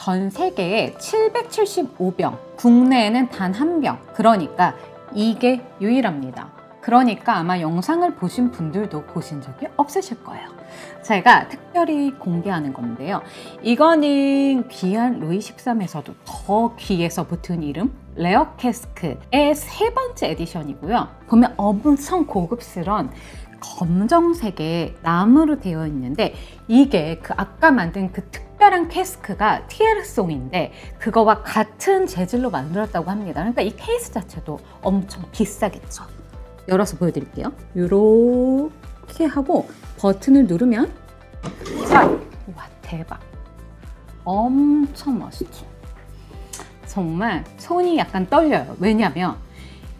전 세계에 775병, 국내에는 단 1병. 그러니까 이게 유일합니다. 그러니까 아마 영상을 보신 분들도 보신 적이 없으실 거예요. 제가 특별히 공개하는 건데요. 이거는 귀한 루이 13에서도 더 귀에서 붙은 이름 레어 캐스크의 3번째 에디션이고요. 보면 엄청 고급스러운 검정색의 나무로 되어 있는데 이게 그 아까 만든 그 특별한 캐스크가 TL송인데 그거와 같은 재질로 만들었다고 합니다. 그러니까 이 케이스 자체도 엄청 비싸겠죠. 열어서 보여드릴게요. 이렇게 하고 버튼을 누르면 짠! 와 대박! 엄청 멋있죠? 정말 손이 약간 떨려요. 왜냐면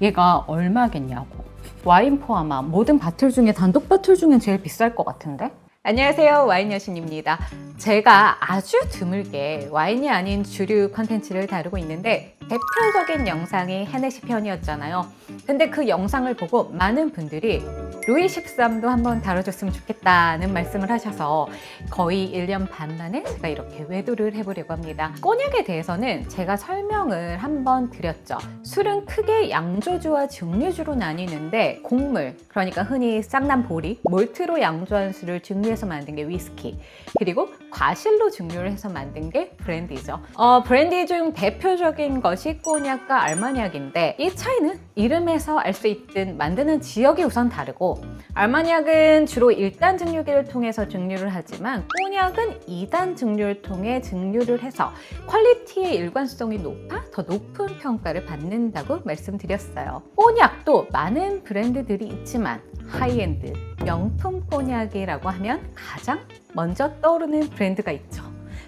얘가 얼마겠냐고. 와인 포함한 모든 바틀 중에 단독 바틀 중엔 제일 비쌀 것 같은데? 안녕하세요, 와인 여신입니다. 제가 아주 드물게 와인이 아닌 주류 컨텐츠를 다루고 있는데 대표적인 영상이 헤네시 편이었잖아요. 근데 그 영상을 보고 많은 분들이 루이 13도 한번 다뤄줬으면 좋겠다는 말씀을 하셔서 거의 1년 반 만에 제가 이렇게 외도를 해보려고 합니다. 꼬냑에 대해서는 제가 설명을 한번 드렸죠. 술은 크게 양조주와 증류주로 나뉘는데 곡물, 그러니까 흔히 쌍남보리, 몰트로 양조한 술을 증류해서 만든 게 위스키, 그리고 과실로 증류를 해서 만든 게 브랜디죠. 브랜디 중 대표적인 것이 꼬냑과 알마니악인데 이 차이는 이름에서 알 수 있듯 만드는 지역이 우선 다르고, 알마니악은 주로 1단 증류기를 통해서 증류를 하지만 꼬냑은 2단 증류를 통해 증류를 해서 퀄리티의 일관성이 높아 더 높은 평가를 받는다고 말씀드렸어요. 꼬냑도 많은 브랜드들이 있지만 하이엔드, 명품 꼬냑이라고 하면 가장 먼저 떠오르는 브랜드가 있죠.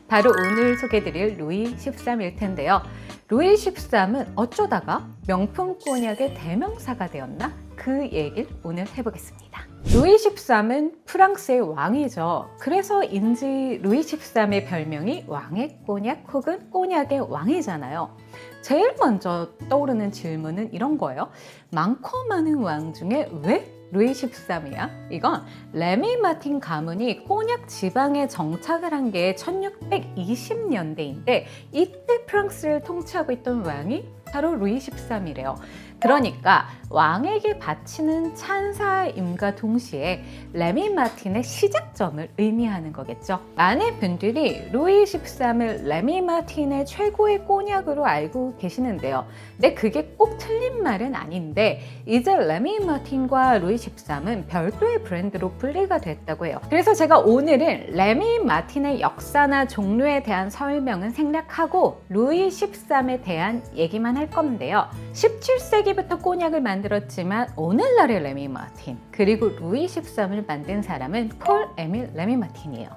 바로 오늘 소개해드릴 루이 13일 텐데요. 루이 13은 어쩌다가 명품 꼬냑의 대명사가 되었나? 그 얘기를 오늘 해보겠습니다. 루이 13은 프랑스의 왕이죠. 그래서인지 루이 13의 별명이 왕의 꼬냑 혹은 꼬냑의 왕이잖아요. 제일 먼저 떠오르는 질문은 이런 거예요. 많고 많은 왕 중에 왜 루이 13이야? 이건 레미 마틴 가문이 꼬냑 지방에 정착을 한 게 1620년대인데 이때 프랑스를 통치하고 있던 왕이 바로 루이 13이래요. 그러니까 왕에게 바치는 찬사임과 동시에 레미 마틴의 시작점을 의미하는 거겠죠. 많은 분들이 루이 13을 레미 마틴의 최고의 꼬냑으로 알고 계시는데요. 근데 그게 꼭 틀린 말은 아닌데 이제 레미 마틴과 루이 13은 별도의 브랜드로 분리가 됐다고 해요. 그래서 제가 오늘은 레미 마틴의 역사나 종류에 대한 설명은 생략하고 루이 13에 대한 얘기만 할 건데요. 17세기부터 꼬냑을 만들었지만 오늘날의 레미 마틴, 그리고 루이 13을 만든 사람은 폴 에밀 레미 마틴이에요.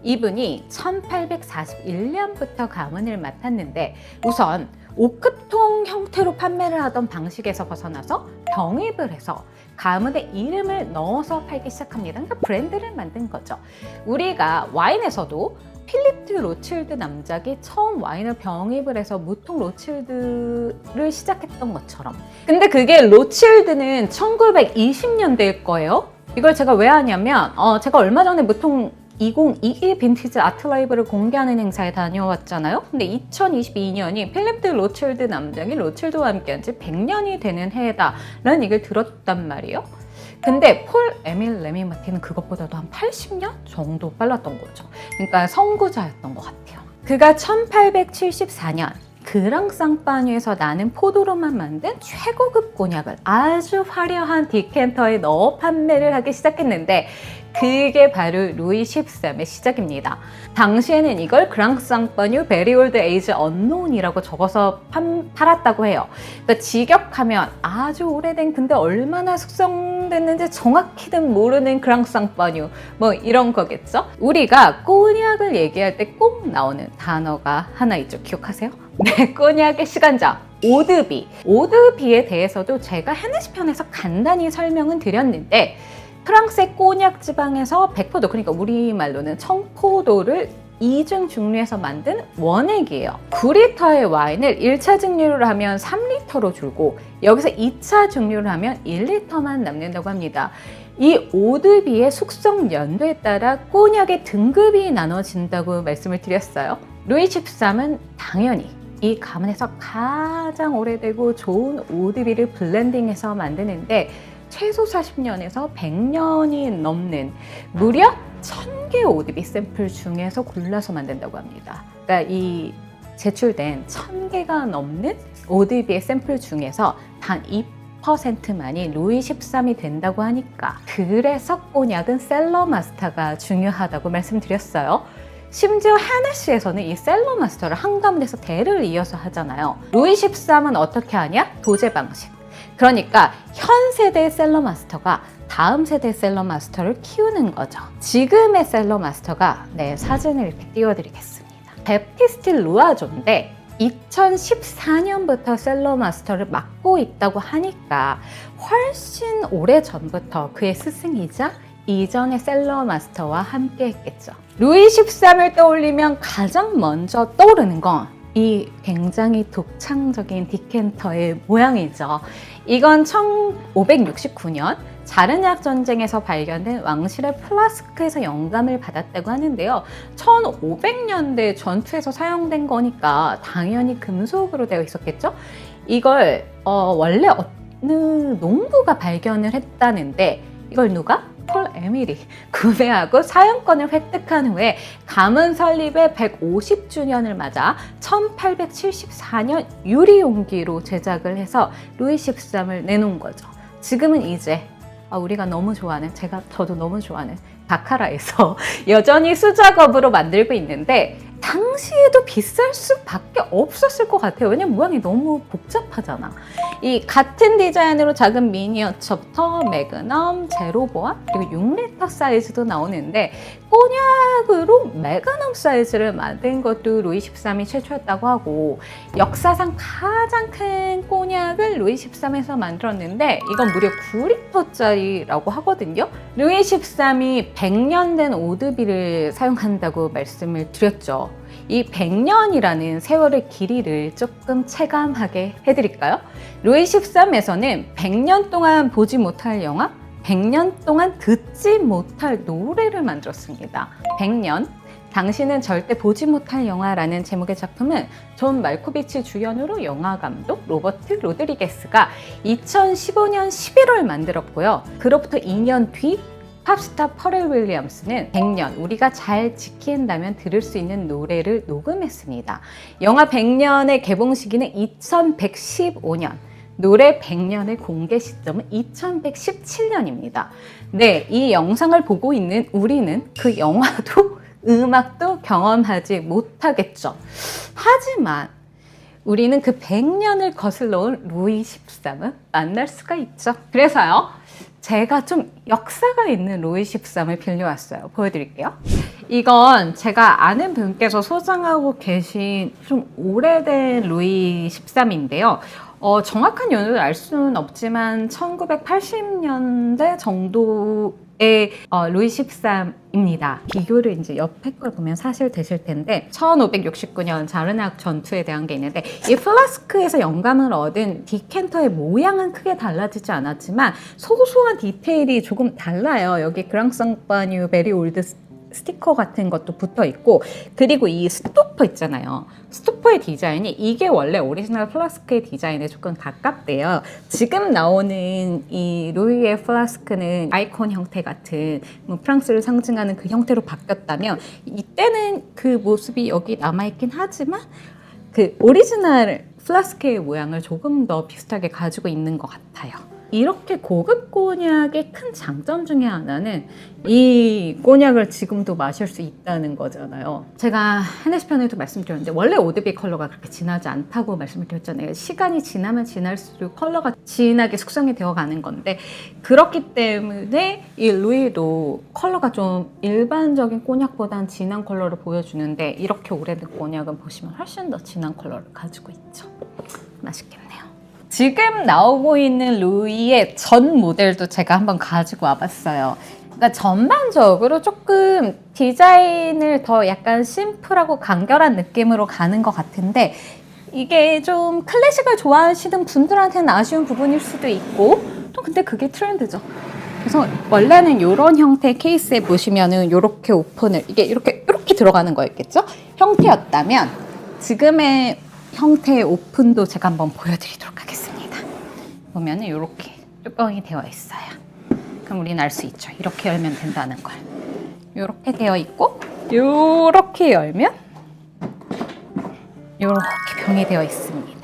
이분이 1841년부터 가문을 맡았는데 우선 오크통 형태로 판매를 하던 방식에서 벗어나서 병입을 해서 가문의 이름을 넣어서 팔기 시작합니다. 그러니까 브랜드를 만든 거죠. 우리가 와인에서도 필립 로칠드 남작이 처음 와인을 병입을 해서 무통 로칠드를 시작했던 것처럼, 근데 그게 로칠드는 1920년대일 거예요. 이걸 제가 왜 하냐면 제가 얼마 전에 무통 2022 빈티지 아트 라이브를 공개하는 행사에 다녀왔잖아요. 근데 2022년이 필립 로칠드 남작이 로칠드와 함께한 지 100년이 되는 해다 라는 얘기를 들었단 말이에요. 근데 폴 에밀 레미 마틴은 그것보다도 한 80년 정도 빨랐던 거죠. 그러니까 선구자였던 것 같아요. 그가 1874년 그랑상파뉴에서 나는 포도로만 만든 최고급 꼬냑을 아주 화려한 디켄터에 넣어 판매를 하기 시작했는데 그게 바로 루이 13의 시작입니다. 당시에는 이걸 그랑상파뉴 베리 올드 에이지 언노운이라고 적어서 팔았다고 해요. 그러니까 직역하면 아주 오래된, 근데 얼마나 숙성됐는지 정확히는 모르는 그랑상파뉴, 뭐 이런 거겠죠? 우리가 꼬냑을 얘기할 때 꼭 나오는 단어가 하나 있죠. 기억하세요? 네, 꼬냑의 시간자. 오드비. 오드비에 대해서도 제가 헤네시 편에서 간단히 설명은 드렸는데 프랑스의 꼬냑 지방에서 백포도, 그러니까 우리말로는 청포도를 2중 증류해서 만든 원액이에요. 9리터의 와인을 1차 증류를 하면 3리터로 줄고 여기서 2차 증류를 하면 1리터만 남는다고 합니다. 이 오드비의 숙성 연도에 따라 꼬냑의 등급이 나눠진다고 말씀을 드렸어요. 루이 13은 당연히 이 가문에서 가장 오래되고 좋은 오드비를 블렌딩해서 만드는데 최소 40년에서 100년이 넘는 무려 1000개 오드비 샘플 중에서 골라서 만든다고 합니다. 그러니까 이 제출된 1000개가 넘는 오드비의 샘플 중에서 단 2%만이 루이 13이 된다고 하니까 그래서 꼬냑은 셀러 마스터가 중요하다고 말씀드렸어요. 심지어 헤네시에서는 이 셀러 마스터를 한 가문에서 대를 이어서 하잖아요. 루이 13은 어떻게 하냐? 도제 방식. 그러니까 현 세대의 셀러 마스터가 다음 세대의 셀러 마스터를 키우는 거죠. 지금의 셀러 마스터가 사진을 이렇게 띄워드리겠습니다. 베프티스틸 루아조인데 2014년부터 셀러 마스터를 맡고 있다고 하니까 훨씬 오래 전부터 그의 스승이자 이전의 셀러 마스터와 함께 했겠죠. 루이 13을 떠올리면 가장 먼저 떠오르는 건 이 굉장히 독창적인 디켄터의 모양이죠. 이건 1569년 자르냐 전쟁에서 발견된 왕실의 플라스크에서 영감을 받았다고 하는데요. 1500년대 전투에서 사용된 거니까 당연히 금속으로 되어 있었겠죠. 이걸 원래 어느 농부가 발견을 했다는데 이걸 누가? 폴 에밀이 구매하고 사용권을 획득한 후에 가문 설립의 150주년을 맞아 1874년 유리 용기로 제작을 해서 루이 13을 내놓은 거죠. 지금은 이제 우리가 너무 좋아하는, 저도 너무 좋아하는 바카라에서 여전히 수작업으로 만들고 있는데 당시에도 비쌀 수밖에 없었을 것 같아요. 왜냐면 모양이 너무 복잡하잖아. 이 같은 디자인으로 작은 미니어처부터 매그넘, 제로보아 그리고 6리터 사이즈도 나오는데 꼬냑으로 매그넘 사이즈를 만든 것도 루이 13이 최초였다고 하고 역사상 가장 큰 꼬냑을 루이 13에서 만들었는데 이건 무려 9리터짜리라고 하거든요. 루이 13이 100년 된 오드비를 사용한다고 말씀을 드렸죠. 이 100년이라는 세월의 길이를 조금 체감하게 해드릴까요? 루이 13에서는 100년 동안 보지 못할 영화, 100년 동안 듣지 못할 노래를 만들었습니다. 100년, 당신은 절대 보지 못할 영화라는 제목의 작품은 존 말코비치 주연으로 영화 감독 로버트 로드리게스가 2015년 11월 만들었고요. 그로부터 2년 뒤 팝스타 퍼렐 윌리엄스는 100년, 우리가 잘 지킨다면 들을 수 있는 노래를 녹음했습니다. 영화 100년의 개봉 시기는 2115년, 노래 100년의 공개 시점은 2117년입니다. 네, 이 영상을 보고 있는 우리는 그 영화도 음악도 경험하지 못하겠죠. 하지만 우리는 그 100년을 거슬러 온 루이 13은 만날 수가 있죠. 그래서요, 제가 좀 역사가 있는 루이 13을 빌려왔어요. 보여드릴게요. 이건 제가 아는 분께서 소장하고 계신 좀 오래된 루이 13인데요. 정확한 연도를 알 수는 없지만 1980년대 정도의 루이 13입니다. 비교를 이제 옆에 걸 보면 사실 되실 텐데 1569년 자르낙 전투에 대한 게 있는데 이 플라스크에서 영감을 얻은 디켄터의 모양은 크게 달라지지 않았지만 소소한 디테일이 조금 달라요. 여기 그랑상파뉴 베리 올드 스티커 같은 것도 붙어 있고 그리고 이 스토퍼 있잖아요. 스토퍼의 디자인이 이게 원래 오리지널 플라스크의 디자인에 조금 가깝대요. 지금 나오는 이 루이의 플라스크는 아이콘 형태 같은 프랑스를 상징하는 그 형태로 바뀌었다면 이때는 그 모습이 여기 남아있긴 하지만 그 오리지널 플라스크의 모양을 조금 더 비슷하게 가지고 있는 것 같아요. 이렇게 고급 꼬냑의 큰 장점 중에 하나는 이 꼬냑을 지금도 마실 수 있다는 거잖아요. 제가 헤네시 편에도 말씀드렸는데 원래 오드비 컬러가 그렇게 진하지 않다고 말씀을 드렸잖아요. 시간이 지나면 지날수록 컬러가 진하게 숙성이 되어 가는 건데 그렇기 때문에 이 루이도 컬러가 좀 일반적인 꼬냑보다는 진한 컬러를 보여주는데 이렇게 오래된 꼬냑은 보시면 훨씬 더 진한 컬러를 가지고 있죠. 맛있겠네요. 지금 나오고 있는 루이의 전 모델도 제가 한번 가지고 와봤어요. 그러니까 전반적으로 조금 디자인을 더 약간 심플하고 간결한 느낌으로 가는 것 같은데 이게 좀 클래식을 좋아하시는 분들한테는 아쉬운 부분일 수도 있고 또 근데 그게 트렌드죠. 그래서 원래는 이런 형태의 케이스에 보시면은 이렇게 오픈을 이게 이렇게 들어가는 거였겠죠? 형태였다면 지금의 형태의 오픈도 제가 한번 보여드리도록 하겠습니다. 보면 이렇게 뚜껑이 되어 있어요. 그럼 우리는 알 수 있죠. 이렇게 열면 된다는 걸. 이렇게 되어 있고 이렇게 열면 이렇게 병이 되어 있습니다.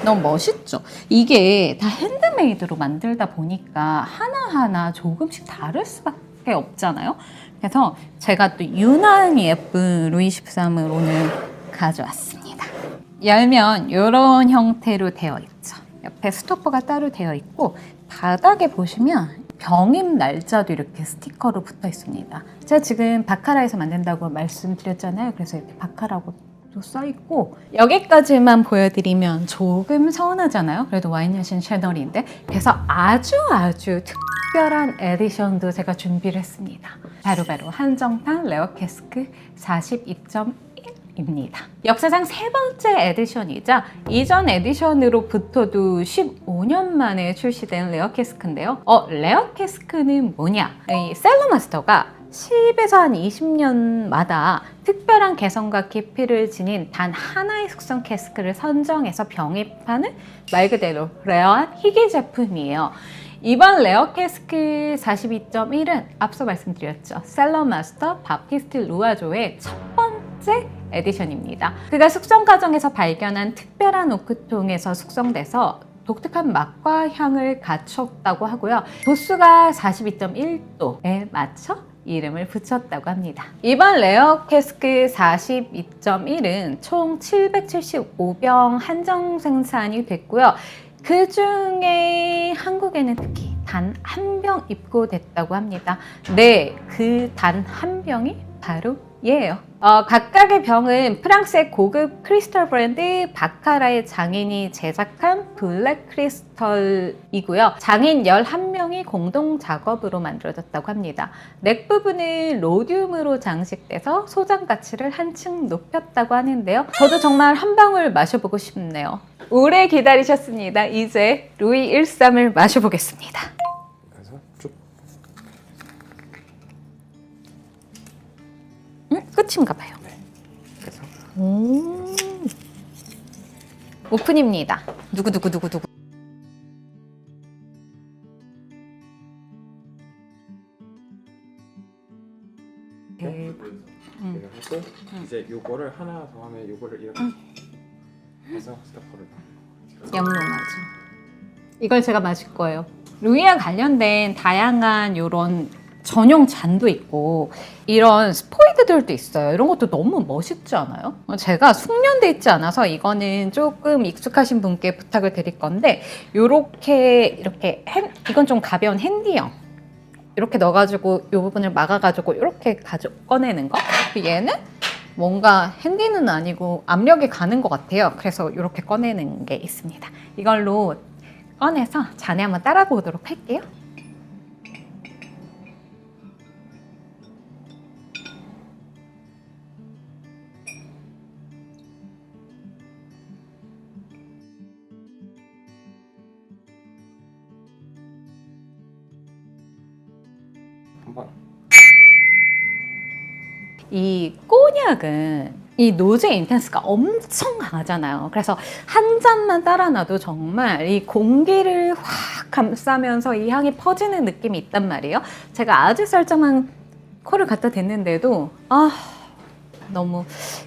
너무 멋있죠? 이게 다 핸드메이드로 만들다 보니까 하나하나 조금씩 다를 수밖에 없잖아요. 그래서 제가 또 유난히 예쁜 루이 13을 오늘 가져왔습니다. 열면 이런 형태로 되어 있죠. 옆에 스토퍼가 따로 되어 있고 바닥에 보시면 병임 날짜도 이렇게 스티커로 붙어 있습니다. 제가 지금 바카라에서 만든다고 말씀드렸잖아요. 그래서 이렇게 바카라고 써 있고 여기까지만 보여드리면 조금 서운하잖아요. 그래도 와인 여신 채널인데 그래서 아주 특별한 에디션도 제가 준비를 했습니다. 바로 한정판 레어 캐스크 42.1입니다. 역사상 세 번째 에디션이자 이전 에디션으로부터도 15년 만에 출시된 레어 캐스크인데요. 레어 캐스크는 뭐냐? 이 셀러마스터가 10에서 한 20년마다 특별한 개성과 깊이를 지닌 단 하나의 숙성 캐스크를 선정해서 병입하는 말 그대로 레어한 희귀 제품이에요. 이번 레어 캐스크 42.1은 앞서 말씀드렸죠. 셀러마스터 바프티스트 루아조의 첫 번째 에디션입니다. 그가 숙성 과정에서 발견한 특별한 오크통에서 숙성돼서 독특한 맛과 향을 갖췄다고 하고요. 도수가 42.1도에 맞춰 이름을 붙였다고 합니다. 이번 레어 캐스크 42.1은 총 775병 한정 생산이 됐고요. 그 중에 한국에는 특히 단 한 병 입고됐다고 합니다. 네, 그 단 한 병이 바로 얘예요. 각각의 병은 프랑스의 고급 크리스털 브랜드 바카라의 장인이 제작한 블랙 크리스털이고요. 장인 11명이 공동 작업으로 만들어졌다고 합니다. 넥 부분은 로듐으로 장식돼서 소장 가치를 한층 높였다고 하는데요. 저도 정말 한 방울 마셔보고 싶네요. 오래 기다리셨습니다. 이제 루이 13을 마셔보겠습니다. 그래서 쭉. 끝인가 봐요. 네. 그래서 오픈입니다. 누구. 이렇게 하고 이제 요거를 하나 더 하면 요거를 이렇게 해서 스토퍼를 영롱하죠. 이걸 제가 마실 거예요. 루이와 관련된 다양한 요런 전용 잔도 있고 이런 스포이드들도 있어요. 이런 것도 너무 멋있지 않아요? 제가 숙련돼 있지 않아서 이거는 조금 익숙하신 분께 부탁을 드릴 건데 이렇게 이건 좀 가벼운 핸디형 이렇게 넣어가지고 이 부분을 막아가지고 이렇게 꺼내는 거. 얘는 뭔가 핸디는 아니고 압력이 가는 것 같아요. 그래서 이렇게 꺼내는 게 있습니다. 이걸로 꺼내서 잔에 한번 따라 보도록 할게요. 한번. 이 꼬냑은 이 노즈의 인텐스가 엄청 강하잖아요. 그래서 한 잔만 따라 놔도 정말 이 공기를 확 감싸면서 이 향이 퍼지는 느낌이 있단 말이에요. 제가 아주 살짝만 코를 갖다 댔는데도 너무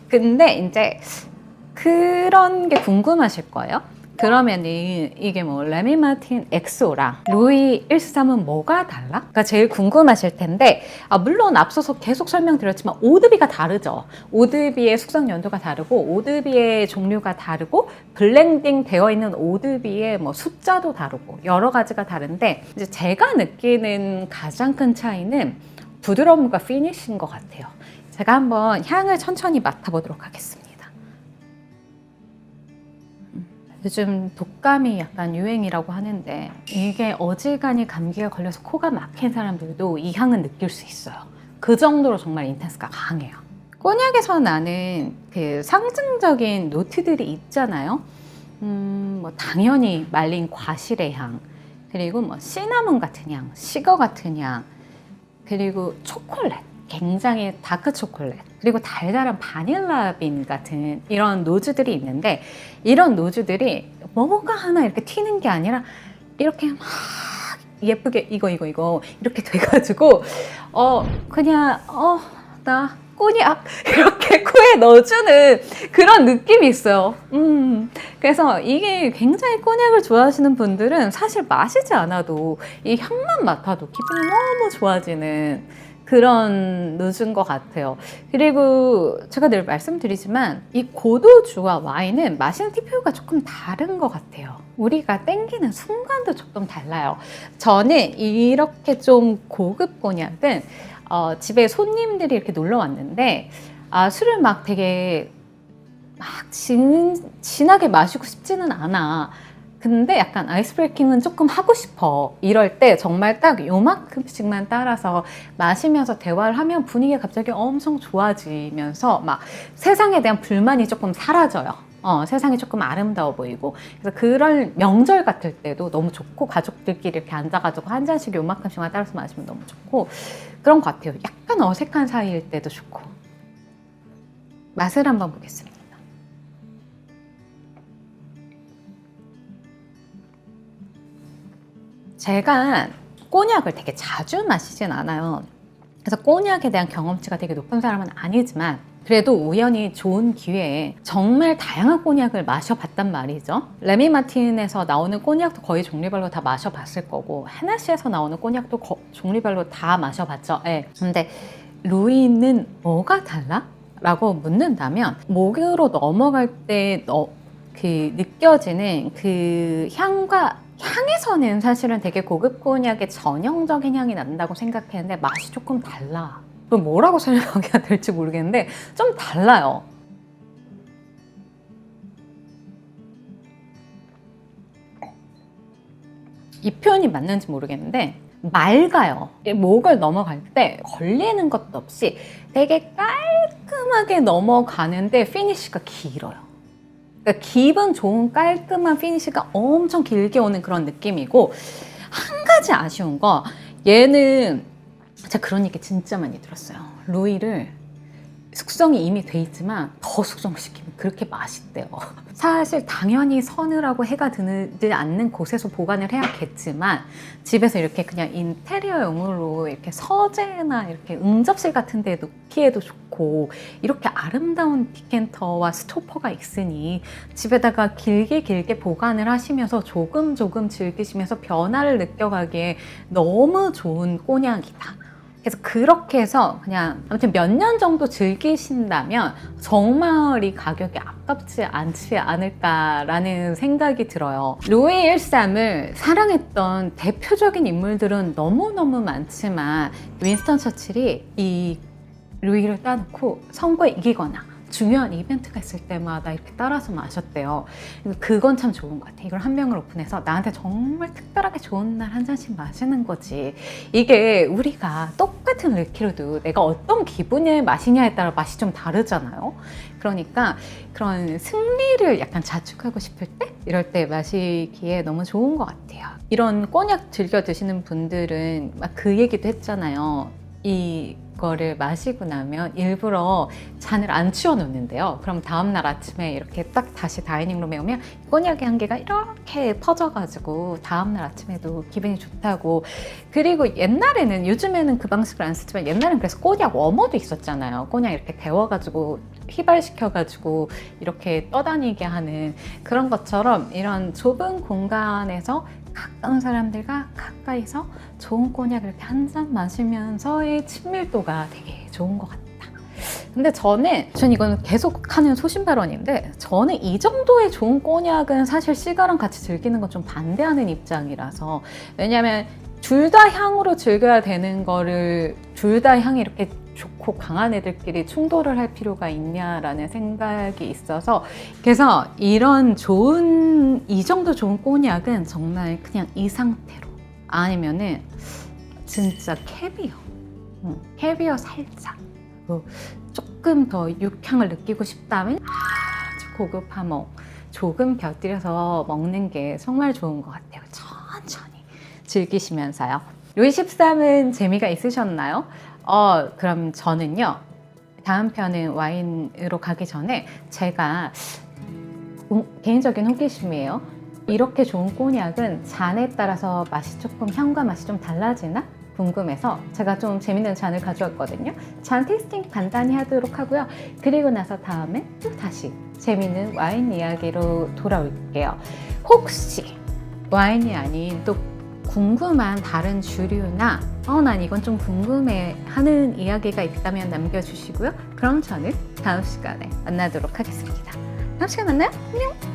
근데 이제 그런 게 궁금하실 거예요. 그러면은 이게 뭐 레미 마틴 엑소랑 루이 13은 뭐가 달라? 그러니까 제일 궁금하실 텐데 물론 앞서서 계속 설명드렸지만 오드비가 다르죠. 오드비의 숙성 연도가 다르고 오드비의 종류가 다르고 블렌딩 되어 있는 오드비의 뭐 숫자도 다르고 여러 가지가 다른데 이제 제가 느끼는 가장 큰 차이는 부드러움과 피니쉬인 것 같아요. 제가 한번 향을 천천히 맡아보도록 하겠습니다. 요즘 독감이 약간 유행이라고 하는데 이게 어지간히 감기가 걸려서 코가 막힌 사람들도 이 향은 느낄 수 있어요. 그 정도로 정말 인텐스가 강해요. 꼬냑에서 나는 그 상징적인 노트들이 있잖아요. 뭐 당연히 말린 과실의 향, 그리고 뭐 시나몬 같은 향, 시거 같은 향, 그리고 초콜릿. 굉장히 다크 초콜릿 그리고 달달한 바닐라 빈 같은 이런 노즈들이 있는데 이런 노즈들이 뭐가 하나 이렇게 튀는 게 아니라 이렇게 막 예쁘게 이거 이렇게 돼가지고 그냥 나 꼬냑 이렇게 코에 넣어주는 그런 느낌이 있어요. 그래서 이게 굉장히 꼬냑을 좋아하시는 분들은 사실 마시지 않아도 이 향만 맡아도 기분이 너무 좋아지는 그런 누즈인 것 같아요. 그리고 제가 늘 말씀드리지만 이 고도주와 와인은 마시는 TPO가 조금 다른 것 같아요. 우리가 땡기는 순간도 조금 달라요. 저는 이렇게 좀 고급 꼬냑은 집에 손님들이 이렇게 놀러 왔는데 술을 막 되게 막 진하게 마시고 싶지는 않아. 근데 약간 아이스 브레이킹은 조금 하고 싶어. 이럴 때 정말 딱 요만큼씩만 따라서 마시면서 대화를 하면 분위기가 갑자기 엄청 좋아지면서 막 세상에 대한 불만이 조금 사라져요. 세상이 조금 아름다워 보이고. 그래서 그럴 명절 같을 때도 너무 좋고 가족들끼리 이렇게 앉아가지고 한 잔씩 요만큼씩만 따라서 마시면 너무 좋고 그런 것 같아요. 약간 어색한 사이일 때도 좋고. 맛을 한번 보겠습니다. 제가 꼬냑을 되게 자주 마시진 않아요. 그래서 꼬냑에 대한 경험치가 되게 높은 사람은 아니지만 그래도 우연히 좋은 기회에 정말 다양한 꼬냑을 마셔봤단 말이죠. 레미 마틴에서 나오는 꼬냑도 거의 종류별로 다 마셔봤을 거고 헤네시에서 나오는 꼬냑도 종류별로 다 마셔봤죠. 네. 근데 루이는 뭐가 달라? 라고 묻는다면 목으로 넘어갈 때 느껴지는 그 향에서는 사실은 되게 고급 꼬냑의 전형적인 향이 난다고 생각했는데 맛이 조금 달라. 그럼 뭐라고 설명해야 될지 모르겠는데 좀 달라요. 이 표현이 맞는지 모르겠는데 맑아요. 목을 넘어갈 때 걸리는 것도 없이 되게 깔끔하게 넘어가는데 피니쉬가 길어요. 그러니까 기분 좋은 깔끔한 피니쉬가 엄청 길게 오는 그런 느낌이고 한 가지 아쉬운 거 얘는 제가 그런 얘기 진짜 많이 들었어요. 루이를 숙성이 이미 돼 있지만 더 숙성시키면 그렇게 맛있대요. 사실 당연히 서늘하고 해가 드지 않는 곳에서 보관을 해야겠지만 집에서 이렇게 그냥 인테리어용으로 이렇게 서재나 이렇게 응접실 같은 데 놓기에도 좋고 이렇게 아름다운 디켄터와 스토퍼가 있으니 집에다가 길게 보관을 하시면서 조금 즐기시면서 변화를 느껴가기에 너무 좋은 꼬냑이다. 그래서 그렇게 해서 그냥 아무튼 몇 년 정도 즐기신다면 정말 이 가격이 아깝지 않지 않을까라는 생각이 들어요. 루이 13을 사랑했던 대표적인 인물들은 너무너무 많지만 윈스턴 처칠이 이 루이를 따놓고 선거에 이기거나 중요한 이벤트가 있을 때마다 이렇게 따라서 마셨대요. 그건 참 좋은 것 같아요. 이걸 한 병을 오픈해서 나한테 정말 특별하게 좋은 날 한 잔씩 마시는 거지. 이게 우리가 똑같은 위스키로도 내가 어떤 기분에 마시냐에 따라 맛이 좀 다르잖아요. 그러니까 그런 승리를 약간 자축하고 싶을 때 이럴 때 마시기에 너무 좋은 것 같아요. 이런 꼬냑 즐겨 드시는 분들은 막 그 얘기도 했잖아요. 이거를 마시고 나면 일부러 잔을 안 치워 놓는데요. 그럼 다음날 아침에 이렇게 딱 다시 다이닝룸에 오면 꼬냑의 향기가 이렇게 퍼져가지고 다음날 아침에도 기분이 좋다고. 그리고 옛날에는, 요즘에는 그 방식을 안 쓰지만 옛날에는 그래서 꼬냑 워머도 있었잖아요. 꼬냑 이렇게 데워가지고 휘발시켜가지고 이렇게 떠다니게 하는 그런 것처럼 이런 좁은 공간에서 가까운 사람들과 가까이서 좋은 꼬냑을 이렇게 한 잔 마시면서의 친밀도가 되게 좋은 것 같다. 근데 전 이거는 계속 하는 소신 발언인데 저는 이 정도의 좋은 꼬냑은 사실 시가랑 같이 즐기는 건 좀 반대하는 입장이라서. 왜냐면 둘 다 향으로 즐겨야 되는 거를 둘 다 향이 이렇게 좋고 강한 애들끼리 충돌을 할 필요가 있냐라는 생각이 있어서, 그래서 이런 이 정도 좋은 꼬냑은 정말 그냥 이 상태로, 아니면은 진짜 캐비어 살짝 조금 더 육향을 느끼고 싶다면 아주 고급 하몽 조금 곁들여서 먹는 게 정말 좋은 것 같아요. 천천히 즐기시면서요. 루이 13은 재미가 있으셨나요? 그럼 저는요. 다음 편은 와인으로 가기 전에 제가 개인적인 호기심이에요. 이렇게 좋은 꼬냑은 잔에 따라서 맛이 조금 향과 맛이 좀 달라지나 궁금해서 제가 좀 재밌는 잔을 가져왔거든요. 잔 테이스팅 간단히 하도록 하고요. 그리고 나서 다음에 또 다시 재밌는 와인 이야기로 돌아올게요. 혹시 와인이 아닌 또 궁금한 다른 주류나 난 이건 좀 궁금해 하는 이야기가 있다면 남겨주시고요. 그럼 저는 다음 시간에 만나도록 하겠습니다. 다음 시간에 만나요. 안녕.